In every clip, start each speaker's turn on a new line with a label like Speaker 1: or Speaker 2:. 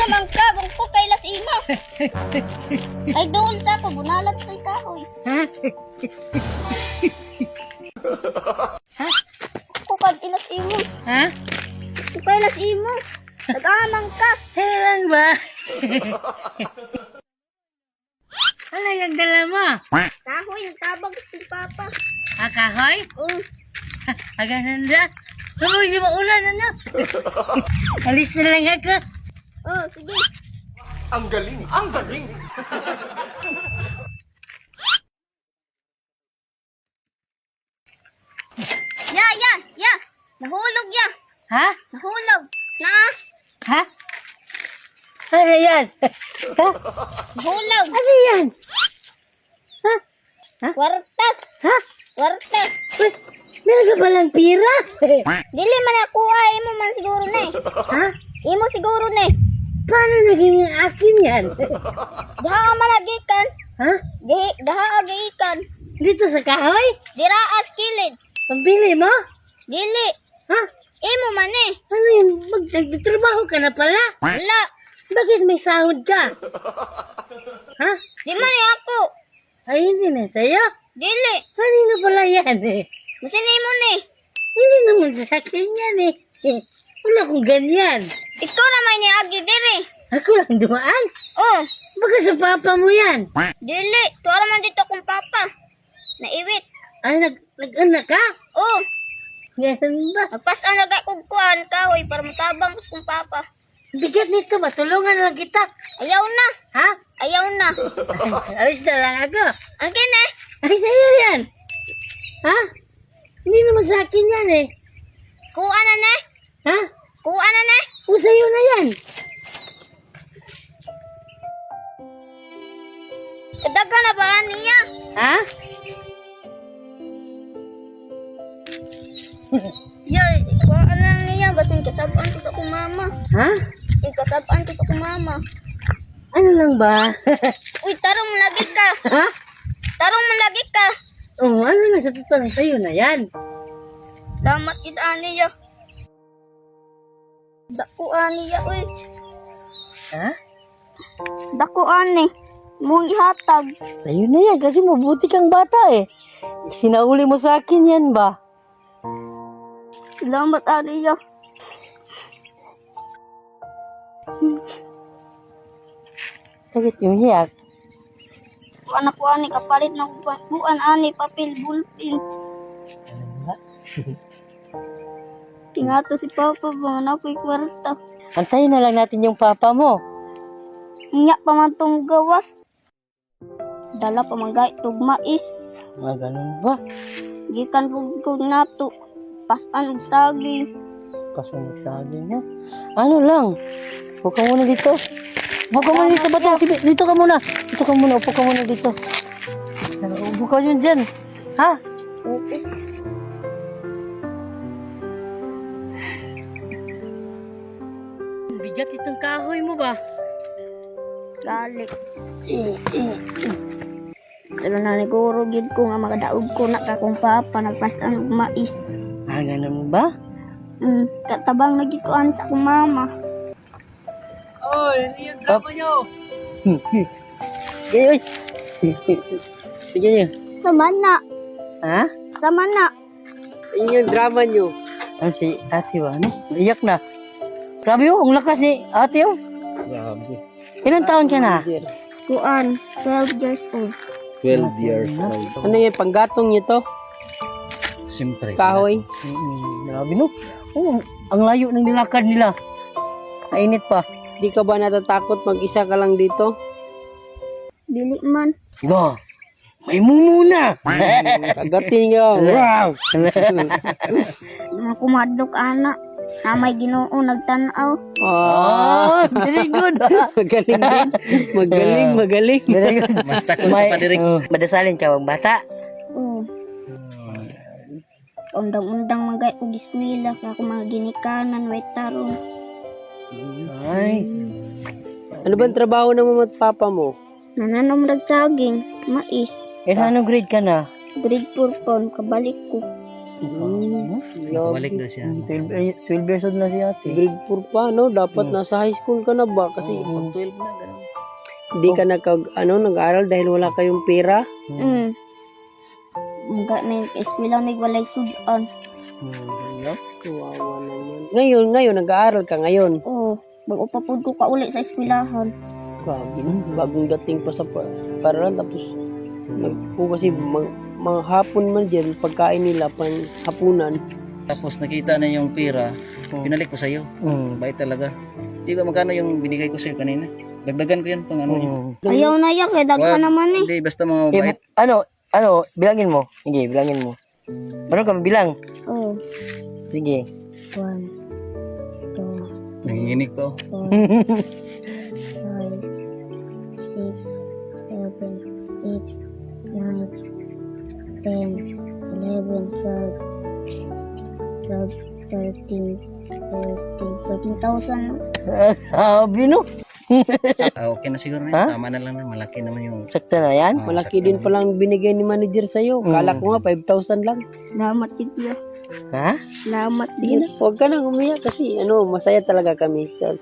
Speaker 1: naman ka, bangko kay las imo. Ay doon sa ko, bunalat sa kahoy.
Speaker 2: Ha? Ha?
Speaker 1: Ako kag ilas imo.
Speaker 2: Ha?
Speaker 1: Ako kay las imo. Nagamang ka.
Speaker 2: Helang ba? Ano yung dala mo?
Speaker 1: Kahoy, yung tabang gusto ni Papa.
Speaker 2: Kahoy?
Speaker 1: Oh,
Speaker 2: Aganan na. Kamu si maulan na. Alis na lang ako.
Speaker 1: oh, sige.
Speaker 3: Ang galing! Ang galing!
Speaker 1: Ya. Nahulog ya.
Speaker 2: Ha?
Speaker 1: Nahulog. Na,
Speaker 2: Ha? Ano yan? Ha?
Speaker 1: nahulog.
Speaker 2: Ano yan? Ha?
Speaker 1: Warta.
Speaker 2: Ha?
Speaker 1: Warta.
Speaker 2: Uy, meron ka palang pira?
Speaker 1: Dili man ako ay mo man siguro na eh.
Speaker 2: Ha?
Speaker 1: Imo siguro na eh.
Speaker 2: Paano naging akin yan?
Speaker 1: Daha ka malagikan.
Speaker 2: Ha?
Speaker 1: Daha agikan.
Speaker 2: Dito sa kahoy?
Speaker 1: Dira as kilid.
Speaker 2: Pambili mo?
Speaker 1: Dili.
Speaker 2: Ha?
Speaker 1: Imo man eh.
Speaker 2: Ano yun? Magtrabaho ka na pala?
Speaker 1: Wala.
Speaker 2: Bakit may sahod ka? Ha?
Speaker 1: Di man eh ako.
Speaker 2: Ay, hindi na sa'yo.
Speaker 1: Dili.
Speaker 2: Kanino pala yan eh?
Speaker 1: Masin imo ni.
Speaker 2: Hindi naman sa akin yan eh. Wala akong ganyan.
Speaker 1: Ikaw naman ni agi diri.
Speaker 2: Ako lang dumaan.
Speaker 1: Oh,
Speaker 2: Baka sa papa mo yan.
Speaker 1: dili. Tuwara man dito kung Papa. Naiwit.
Speaker 2: Ay, nag-anak ka?
Speaker 1: Oh,
Speaker 2: Ganun ba?
Speaker 1: nagpasan na kay kugkuhan kahoy para matabang kus kung Papa.
Speaker 2: Bigat nito ba? Tulungan lang kita.
Speaker 1: Ayaw na.
Speaker 2: Ha?
Speaker 1: Ayaw na.
Speaker 2: Alis na lang ako.
Speaker 1: Ang kine.
Speaker 2: Ay, sa'yo yan. Ha? Hindi naman sa akin yan eh.
Speaker 1: Kuha na ne.
Speaker 2: Ha?
Speaker 1: Kuha na ne.
Speaker 2: O sa'yo na yan.
Speaker 1: Kadaga na ba niya?
Speaker 2: Ha?
Speaker 1: Yoy, kuha na niya. Basin kasabaan ko sa akong mama.
Speaker 2: Ha?
Speaker 1: Ikasabaan ko sa akong mama.
Speaker 2: Ano lang ba?
Speaker 1: Uy, tarong lagi ka.
Speaker 2: Ha?
Speaker 1: Tarong lagi ka.
Speaker 2: Oh, ano na sa totoo sa'yo na yan.
Speaker 1: Damat yun aniya. Dako aniya, uy.
Speaker 2: Ha?
Speaker 1: Dako ani. Mong ihatag.
Speaker 2: Sa'yo na yan kasi mabuti kang bata eh. Sinauli mo sa akin yan ba?
Speaker 1: Salamat aniya.
Speaker 2: Bakit yung hiyak?
Speaker 1: Kuha na po ani kapalit na kuan ani papel bulpin. Tingato si Papa ba na ko'y kwarta.
Speaker 2: Antayin na lang natin yung papa mo.
Speaker 1: Nya pa man tong gawas. Dala pa man gay tug mais.
Speaker 2: Ganun ba?
Speaker 1: Gikan pug nato. Pasan og saging.
Speaker 2: Pasang saging na. Ano lang? Huwag ka muna dito. Huwag ka muna dito. Bato, dito ka muna. Dito ka muna. Upo ka muna dito. Upo ka yun dyan. Ha?
Speaker 1: Okay.
Speaker 2: Bigat itong kahoy mo ba?
Speaker 1: Galik. Pero na niguro gid ko nga makadaog ko na ka kung Papa nagpasan og mais.
Speaker 2: Ganun ba?
Speaker 1: Katabang na gid ko ani sa akong mama.
Speaker 2: Oy, ano yung drama nyo? Sige, oy. Sige nyo.
Speaker 1: Sama na.
Speaker 2: Ha?
Speaker 1: Sama na.
Speaker 2: Ano yung drama nyo? Ano si ate ba? Ano? Iyak na. Grabe yung lakas ni ate yung.
Speaker 3: Grabe.
Speaker 2: Ilang taon ka na?
Speaker 1: Kuan, 12 years old.
Speaker 3: 12 years old.
Speaker 4: Ano yung panggatong nyo to?
Speaker 3: Siyempre.
Speaker 4: Kahoy?
Speaker 2: Grabe no. Oh, ang layo ng nilakad nila. Mainit pa.
Speaker 4: Di ka ba natatakot mag-isa ka lang dito?
Speaker 1: Dili man.
Speaker 2: Diba? May mumuna.
Speaker 4: Kagatin nyo.
Speaker 2: Wow.
Speaker 1: Mga kumadlok ana. Na may Ginoo nagtan-aw.
Speaker 4: Oh,
Speaker 2: Very good.
Speaker 4: magaling din. Magaling.
Speaker 2: Very good.
Speaker 3: Mas takot ka pa direk.
Speaker 2: Madasalin ka bang bata?
Speaker 1: Oo. Undang-undang magay og eskwela kaya ako mga ginikanan way tarong.
Speaker 2: Ay.
Speaker 4: Ano bang trabaho ng mama at papa mo?
Speaker 1: Nananom dag saging, mais.
Speaker 2: Anong grade ka na?
Speaker 1: Grade 4 pon kabalik ko.
Speaker 3: Balik na siya.
Speaker 2: 12 years old na si ate.
Speaker 4: Grade 4 pa, no? Dapat nasa high school ka na ba? Kasi
Speaker 3: Pag 12 na, gano'n.
Speaker 4: hindi ka nag-aaral dahil wala kayong pera.
Speaker 1: Mga may eskwela may walay sudan.
Speaker 4: Kawawa naman. Ngayon, nag-aaral ka ngayon.
Speaker 1: Oo. Bago pa po ko uli sa eskwelahan.
Speaker 4: Grabe no? Bagong dating pa sa paralan. Tapos, kasi mga hapon man dyan, pagkain nila, pang hapunan.
Speaker 3: Tapos nakita na yung pera, pinalik ko sa'yo. Bait talaga. Di ba magkano yung binigay ko sa'yo kanina? Dagdagan ko yan pang ano niya.
Speaker 1: Ayaw na yan, kaya daghan naman eh.
Speaker 3: Hindi, basta mga bait.
Speaker 2: Bilangin mo. Sige, bilangin mo. Ano ka bilang?
Speaker 1: Oo.
Speaker 2: Sige.
Speaker 1: 1, 2,
Speaker 3: Nanginginig pa.
Speaker 1: 4, 5, 6, 7, 8, 9, 10, 11, 12, 13,000.
Speaker 2: Sabi no.
Speaker 3: Okay na siguro na. Tama na lang na. Malaki naman yung...
Speaker 2: Sakta na yan.
Speaker 4: Malaki din palang binigay ni manager sa'yo. Kala ko nga, 5,000 lang.
Speaker 1: Salamat din.
Speaker 2: Ha?
Speaker 1: Salamat
Speaker 4: Sige
Speaker 1: din.
Speaker 4: na, huwag ka nang umiyak kasi masaya talaga kami sa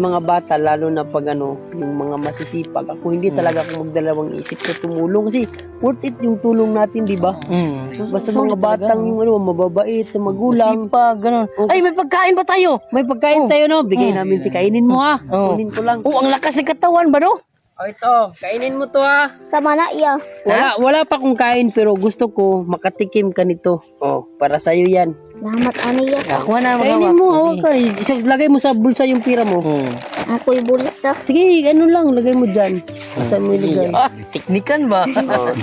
Speaker 4: mga bata, lalo na pag yung mga masisipag. Ako hindi talaga ako magdalawang isip sa tumulong kasi worth it yung tulong natin, di ba? Basta mga batang yung mababait sa magulang.
Speaker 2: Masipag, ganun. Ay, may pagkain ba tayo?
Speaker 4: May pagkain tayo, no? Bigay namin, kainin mo ha. Kunin ko lang.
Speaker 2: Ang lakas ng katawan ba no?
Speaker 4: O ito, kainin mo to ha.
Speaker 1: Sama na iya.
Speaker 4: Wala pa kong kain pero gusto ko makatikim ka nito. Para sa'yo yan.
Speaker 1: Salamat aniya.
Speaker 2: Ako na
Speaker 4: Kainin mo, hawak ka. Lagay mo sa bulsa yung pira mo.
Speaker 1: Ako'y bulis sa.
Speaker 4: Sige, lang, lagay mo dyan. Saan mo ilagay?
Speaker 2: Teknikan ba?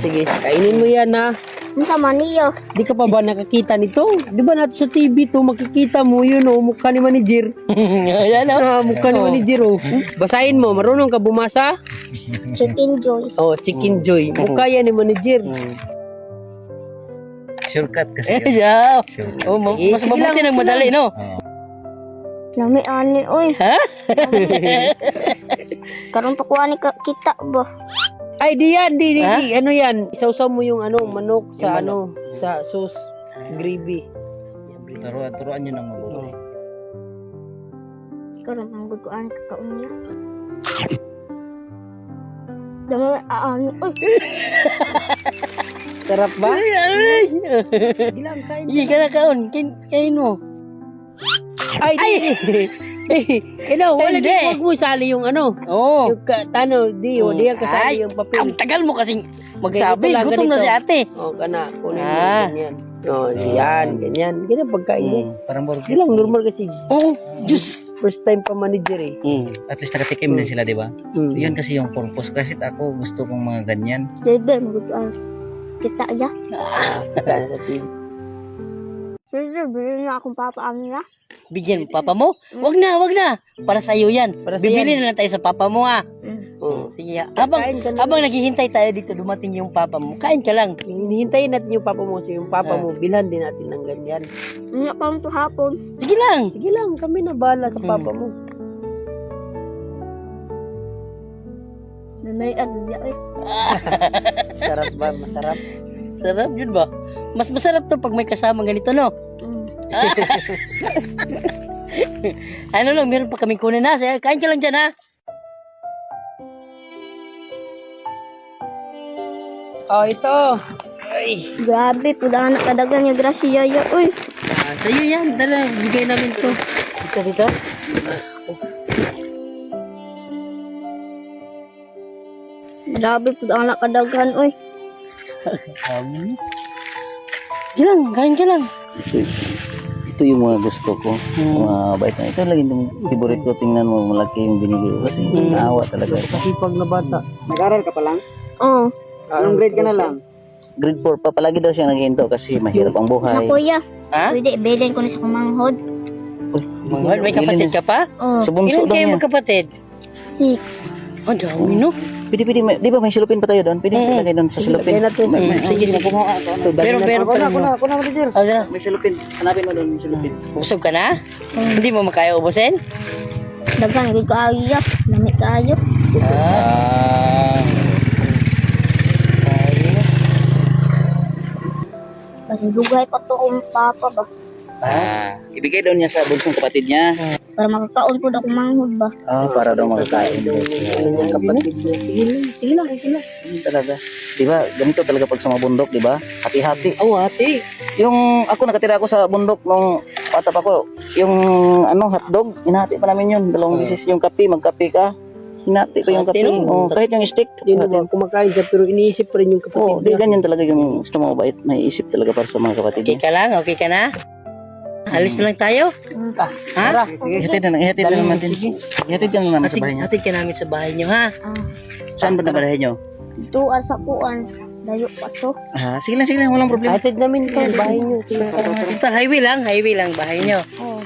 Speaker 4: Sige, kainin mo yan ha.
Speaker 1: Ang sama niya.
Speaker 4: Di ka pa ba nakakita nito? Di ba natin sa TV to, makikita mo yun mukha ni manager.
Speaker 2: Ayan
Speaker 4: Mukha ni manager Basahin mo, marunong ka bumasa?
Speaker 1: Chicken Joy.
Speaker 4: Chicken Joy. Mukha yan ni manager.
Speaker 3: Shortcut kasi yun.
Speaker 2: Yeah.
Speaker 3: Shortcut.
Speaker 2: Mas mabuti ng madali no?
Speaker 1: Lami ani oy.
Speaker 2: Ha?
Speaker 1: Karon pa kuha ni kita ba?
Speaker 4: Ay, di yan. Ano yan? Isawsaw mo yung manok sa sa sauce gravy.
Speaker 3: Turuan nyo ng mabuti.
Speaker 1: Karon ang kuha ni kakaon niya. Dami ani oy.
Speaker 4: Sarap ba?
Speaker 2: Ay!
Speaker 4: Ilang kain.
Speaker 2: Hindi ka na kaon. Kain mo.
Speaker 4: Ay, wala
Speaker 2: Hindi.
Speaker 4: din. Huwag mo isali yung
Speaker 2: Oo.
Speaker 4: yung di yan kasali yung papel.
Speaker 2: Ang tagal mo kasing magsabi.
Speaker 4: Ganito lang,
Speaker 2: Gutom na
Speaker 4: ganito.
Speaker 2: si ate.
Speaker 4: Kana, kunin mo ganyan. Yan, ganyan. Ganyan pagkain mo.
Speaker 3: Parang burger.
Speaker 4: Hindi lang, normal kasi.
Speaker 2: Oo. Diyos.
Speaker 4: First time pa manager eh.
Speaker 3: At least nakatikim din sila, di ba? Yun kasi yung purpose. Kasi ako gusto kong mga ganyan.
Speaker 1: Debe mo kita ya. Sige, bilhin na akong papaan na.
Speaker 2: Bigyan mo papa mo? Wag na. Para sa iyo yan.
Speaker 4: Para sa
Speaker 2: Bibili
Speaker 4: yan.
Speaker 2: na lang tayo sa papa mo ha. Sige ha.
Speaker 4: Kain ka na.
Speaker 2: Habang naghihintay tayo dito, dumating yung papa mo. Kain ka lang.
Speaker 4: Hinihintayin natin yung papa mo. So yung papa mo, bilhan din natin ng ganyan.
Speaker 1: Hindi pa ito hapon.
Speaker 2: Sige lang.
Speaker 4: Sige lang, kami na bahala sa papa mo.
Speaker 1: May agya eh.
Speaker 4: Sarap ba? Masarap.
Speaker 2: Sarap yun ba? Mas masarap to pag may kasama ganito no? Ano lang, meron pa kaming kunin na. Kain ka lang dyan ha.
Speaker 4: Ito.
Speaker 1: Grabe, pula anak kadagan yung grasya ya. Uy,
Speaker 4: Sa'yo yan. Dala, bigay namin to.
Speaker 2: Dito.
Speaker 1: grabe pula anak kadagan. Uy,
Speaker 2: Kain ka lang.
Speaker 3: Ito yung mga gusto ko. Mga bait na. Ito lagi yung favorite ko. Tingnan mo, malaki yung binigay ko. Kasi naawa talaga.
Speaker 4: Masipag na bata.
Speaker 5: Nag-aral ka pa lang?
Speaker 1: oh,
Speaker 5: Anong grade ka na lang?
Speaker 3: Grade 4 pa. Palagi daw siya naghinto kasi mahirap ang
Speaker 1: na
Speaker 3: buhay.
Speaker 1: kuya.
Speaker 2: Ha?
Speaker 1: Pwede, bilhin ko na sa kumanghod.
Speaker 2: Mahal, may kapatid ka pa?
Speaker 1: Oh,
Speaker 3: Sa bunso
Speaker 2: Ilan
Speaker 3: daw
Speaker 2: kayo
Speaker 3: niya.
Speaker 2: magkapatid?
Speaker 1: 6.
Speaker 2: Ang dami no?
Speaker 3: Pwede. Di ba may silupin pa tayo doon? Pwede ilagay doon sa silupin.
Speaker 4: Lagay natin.
Speaker 3: Sige, kumuha ako.
Speaker 2: Pero pa rin mo.
Speaker 5: Ako na, manager.
Speaker 3: May silupin. Hanapin mo doon yung silupin.
Speaker 2: Busog ka na? Hindi mo makaya ubusin?
Speaker 1: Dagan, hindi ko ayo. Lamit kayo. Kasi dugay pa to akong papa ba.
Speaker 3: Ibigay daw niya sa bunsong kapatid niya.
Speaker 1: Para makakaon po na akong manghod ba.
Speaker 3: Para daw makakain daw
Speaker 4: Ano
Speaker 3: siya.
Speaker 4: yung kapatid niya. Sige lang, okay lang.
Speaker 3: Yun talaga. Di ba? Ganito talaga pag sa mga bundok, di ba? Hati-hati.
Speaker 4: Oh, ate.
Speaker 3: Yung ako nakatira ako sa bundok nung bata pa ko, yung hotdog, hinati pa namin yun. Dalawang beses yung kape, magkape ka. Hinati ko yung
Speaker 4: Hati,
Speaker 3: kape.
Speaker 4: no?
Speaker 3: Kahit yung stick.
Speaker 4: Hindi naman kumakain siya pero iniisip pa rin yung kapatid
Speaker 3: Di
Speaker 4: niya.
Speaker 3: ganyan talaga yung gusto mo mabait. May isip talaga para sa mga kapatid
Speaker 2: Okay
Speaker 3: niya.
Speaker 2: ka lang? Okay ka na? Alis na lang tayo? Ha?
Speaker 3: Sige, ihatid na natin. Ihatid ka na naman sa bahay niya.
Speaker 2: Hatid ka namin sa bahay niyo, ha?
Speaker 3: Saan ba na bahay niyo?
Speaker 1: Tuan sa kuan. Dayo pa to.
Speaker 3: Sige lang, walang problema.
Speaker 4: Hatid namin ito, bahay niyo. Sige.
Speaker 2: Total, highway lang bahay niyo.
Speaker 1: Oh.